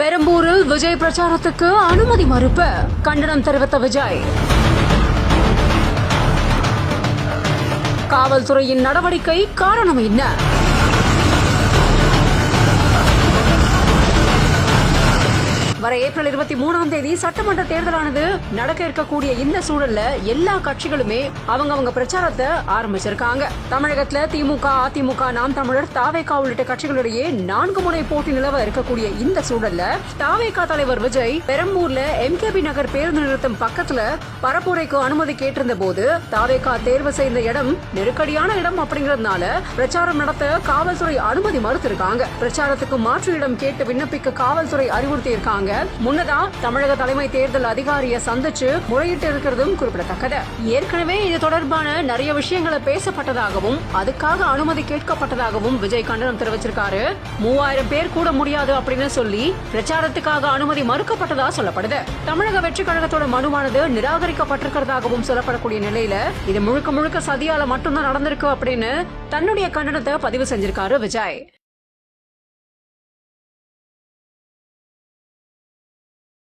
பெரம்பூரில் விஜய் பிரச்சாரத்துக்கு அனுமதி மறுப்பு கண்டனம் தெரிவித்த விஜய். காவல்துறையின் நடவடிக்கை காரணம் என்ன? வர ஏப்ரல் 23ஆம் தேதி சட்டமன்ற தேர்தலானது நடக்க இருக்கக்கூடிய இந்த சூழல்ல எல்லா கட்சிகளுமே அவங்க பிரச்சாரத்தை ஆரம்பிச்சிருக்காங்க. தமிழகத்துல திமுக, அதிமுக, நாம் தமிழர், தாவேகா உள்ளிட்ட கட்சிகளிடையே 4 முனை போட்டி நிலவ இருக்கக்கூடிய இந்த சூழல்ல தாவேகா தலைவர் விஜய் பெரம்பூர்ல எம்கேபி நகர் பேருந்து நிறுத்தம் பக்கத்துல பரப்புரைக்கு அனுமதி கேட்டிருந்த போது தாவேகா தேர்வு செய்த இடம் நெருக்கடியான இடம் அப்படிங்கறதுனால பிரச்சாரம் நடத்த காவல்துறை அனுமதி மறுத்திருக்காங்க. பிரச்சாரத்துக்கு மாற்று இடம் கேட்டு விண்ணப்பிக்க காவல்துறை அறிவுறுத்தி இருக்காங்க. முன்னதா தமிழக தலைமை தேர்தல் அதிகாரியை சந்திச்சு முறையிட்டு இருக்கிறதும் குறிப்பிடத்தக்கது. ஏற்கனவே இது தொடர்பான நிறைய விஷயங்களை பேசப்பட்டதாகவும் அதுக்காக அனுமதி கேட்கப்பட்டதாகவும் விஜய் கண்டனம் தெரிவிச்சிருக்காரு. 3000 பேர் கூட முடியாது அப்படின்னு சொல்லி பிரச்சாரத்துக்காக அனுமதி மறுக்கப்பட்டதா சொல்லப்படுது. தமிழக வெற்றி கழகத்தோட மனுவானது நிராகரிக்கப்பட்டிருக்கிறதாகவும் சொல்லப்படக்கூடிய நிலையில இது முழுக்க சதியால மட்டும்தான் நடந்திருக்கு அப்படின்னு தன்னுடைய கண்டனத்தை பதிவு செஞ்சிருக்காரு விஜய்.